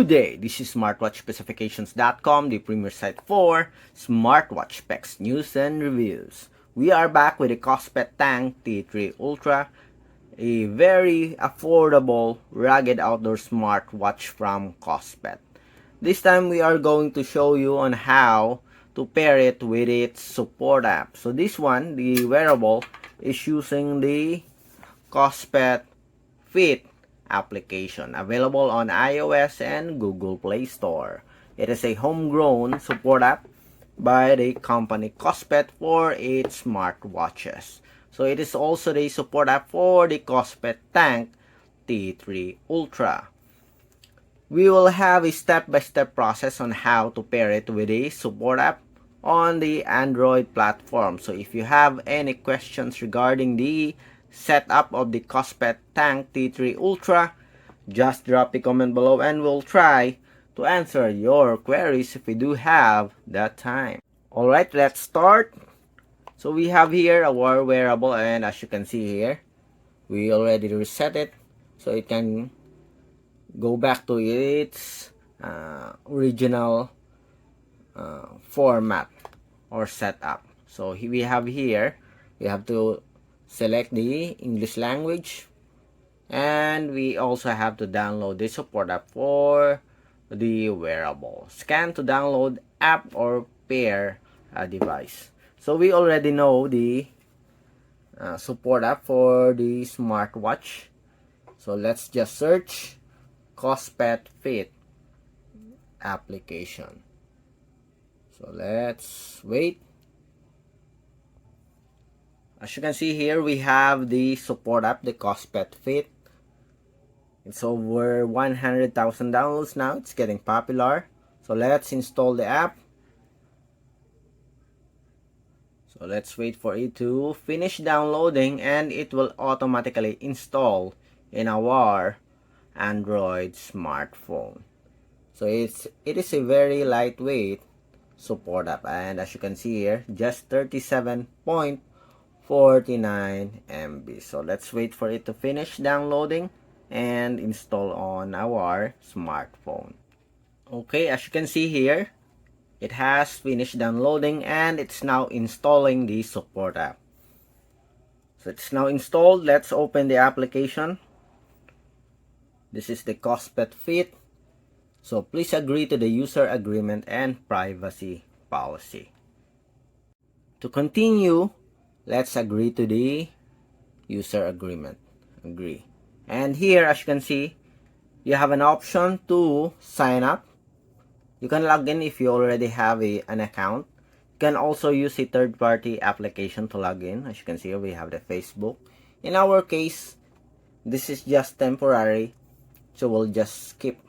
Good day, this is smartwatchspecifications.com, the premier site for smartwatch specs, news, and reviews. We are back with the KOSPET Tank T3 Ultra, a very affordable, rugged outdoor smartwatch from KOSPET. This time we are going to show you on how to pair it with its support app. So this one, the wearable, is using the KOSPET FIT application available on iOS and Google Play Store. It is a homegrown support app by the company KOSPET for its smartwatches. So it is also the support app for the KOSPET Tank T3 Ultra. We will have a step-by-step process on how to pair it with a support app on the Android platform. So if you have any questions regarding the setup of the KOSPET Tank T3 Ultra, just drop the comment below and we'll try to answer your queries if we do have that time. Alright, let's start. So we have here our wearable, and as you can see here, we already reset it so it can go back to its original format or setup. So we have here, we have to select the English language, and we also have to download the support app for the wearable. Scan to download app or pair a device. So we already know the support app for the smartwatch. So let's just search KOSPET FIT application. So let's wait. As you can see here, we have the support app, the KOSPET FIT. It's over 100,000 downloads now. It's getting popular. So let's install the app. So let's wait for it to finish downloading, and it will automatically install in our Android smartphone. So it is a very lightweight support app, and as you can see here, just 37.49 MB. So let's wait for it to finish downloading and install on our smartphone. Okay, as you can see here, it has finished downloading and it's now installing the support app. So it's now installed. Let's open the application. This is the KOSPET FIT. So please agree to the user agreement and privacy policy. To continue, let's agree to the user agreement. Agree. And here, as you can see, you have an option to sign up. You can log in if you already have an account. You can also use a third-party application to log in. As you can see here, we have the Facebook. In our case, this is just temporary, so we'll just skip.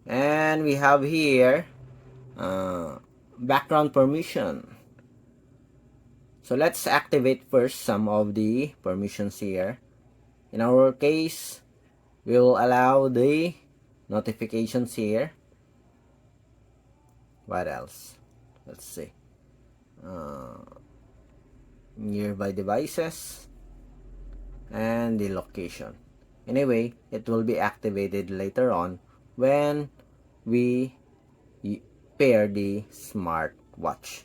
And we have here background permission. So let's activate first some of the permissions here. In our case, we'll allow the notifications here. What else? Let's see. Nearby devices and the location. Anyway, it will be activated later on when we pair the smartwatch.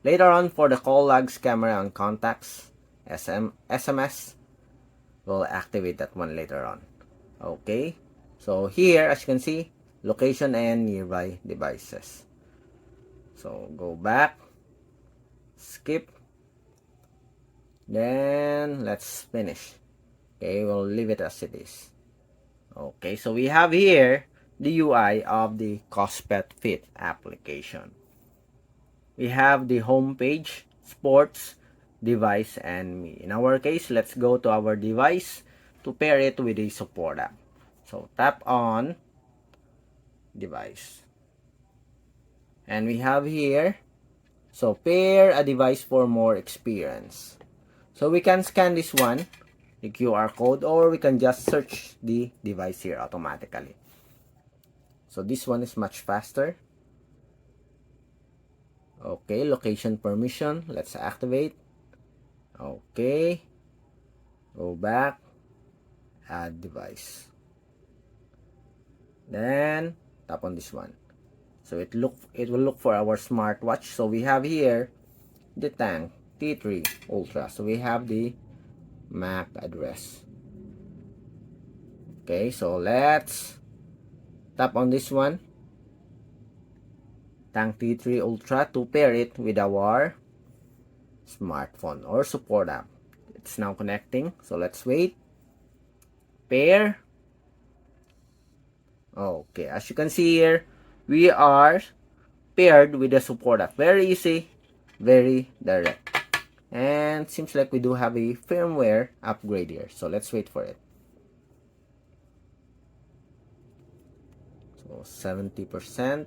Later on, for the call logs, camera, and contacts, SMS, we'll activate that one later on. Okay, so here, as you can see, location and nearby devices. So go back, skip, then let's finish. Okay, we'll leave it as it is. Okay, so we have here the UI of the KOSPET FIT application. We have the home page, sports, device, and me. In our case, let's go to our device to pair it with a support app. So tap on device. And we have here, so pair a device for more experience. So we can scan this one, the QR code, or we can just search the device here automatically. So this one is much faster. Okay, location permission, let's activate. Okay, go back, add device. Then tap on this one. So it will look for our smartwatch. So we have here the Tank T3 Ultra. So we have the MAC address. Okay, so let's tap on this one, Tank T3 Ultra, to pair it with our smartphone or support app. It's now connecting, so let's wait. Pair. Okay, as you can see here, we are paired with the support app. Very easy, very direct. And seems like we do have a firmware upgrade here. So let's wait for it. So 70%.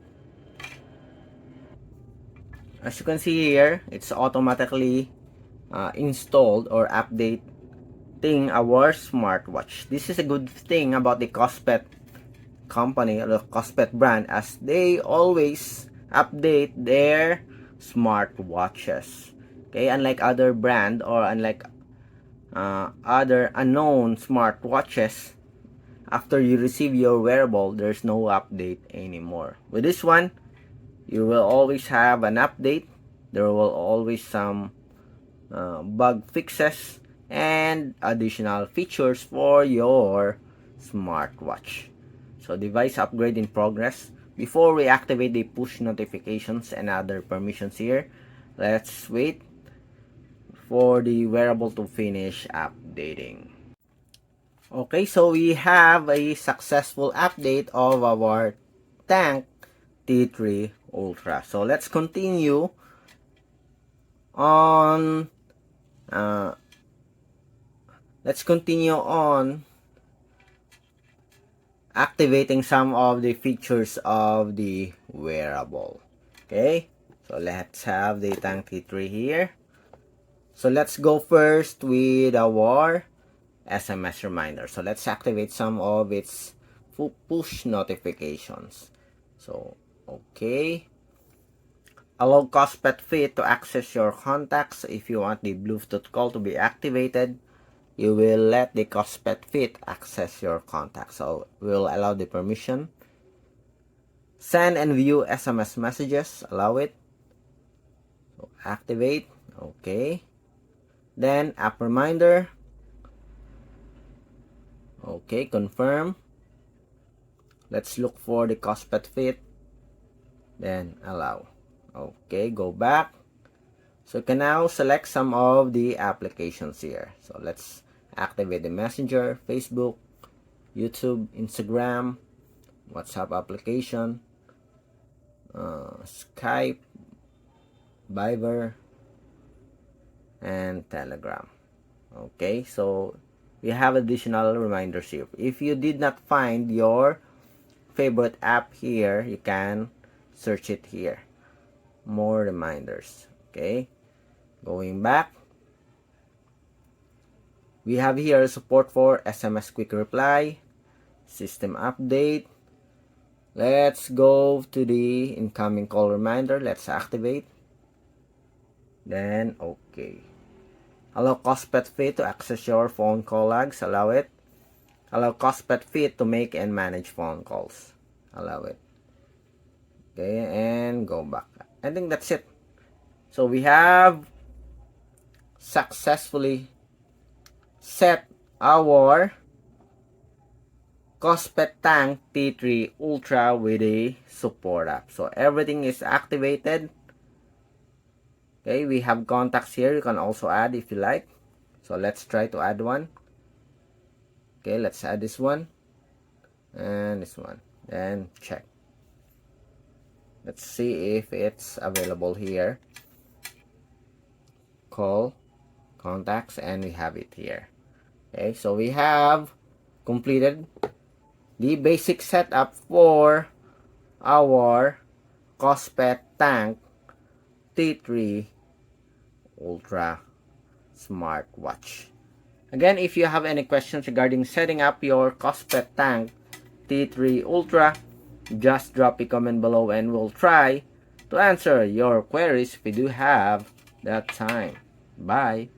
As you can see here, it's automatically installed or updating our smartwatch. This is a good thing about the KOSPET company or the KOSPET brand, as they always update their smartwatches. Okay, unlike other brand or unlike other unknown smartwatches, after you receive your wearable, there's no update anymore. With this one, you will always have an update. There will always some bug fixes and additional features for your smartwatch. So device upgrade in progress. Before we activate the push notifications and other permissions here, let's wait for the wearable to finish updating. Okay, so we have a successful update of our Tank T3 Ultra. So let's continue on activating some of the features of the wearable. Okay, so let's have the Tank T3 here. So let's go first with our SMS reminder. So let's activate some of its push notifications. So okay, allow KOSPET FIT to access your contacts. If you want the Bluetooth call to be activated, you will let the KOSPET FIT access your contacts. So we'll allow the permission. Send and view SMS messages, allow it. So activate, okay. Then app reminder, okay, confirm. Let's look for the KOSPET FIT, then allow. Okay, go back. So you can now select some of the applications here. So let's activate the Messenger, Facebook, YouTube, Instagram, WhatsApp application, Skype, Viber, and Telegram. Okay, so we have additional reminders here. If you did not find your favorite app here, you can search it here. More reminders. Okay, going back, we have here support for SMS quick reply, system update. Let's go to the incoming call reminder. Let's activate. Then okay, allow KOSPET FIT to access your phone call logs. Allow it. Allow KOSPET FIT to make and manage phone calls. Allow it. Okay, and go back. I think that's it. So we have successfully set our KOSPET Tank T3 Ultra with a support app. So everything is activated. Okay, we have contacts here. You can also add if you like. So let's try to add one. Okay, let's add this one and this one. Then check. Let's see if it's available here. Call, contacts, and we have it here. Okay, so we have completed the basic setup for our KOSPET Tank T3 Ultra smartwatch. Again, if you have any questions regarding setting up your KOSPET Tank T3 Ultra, just drop a comment below and we'll try to answer your queries if we do have that time. Bye!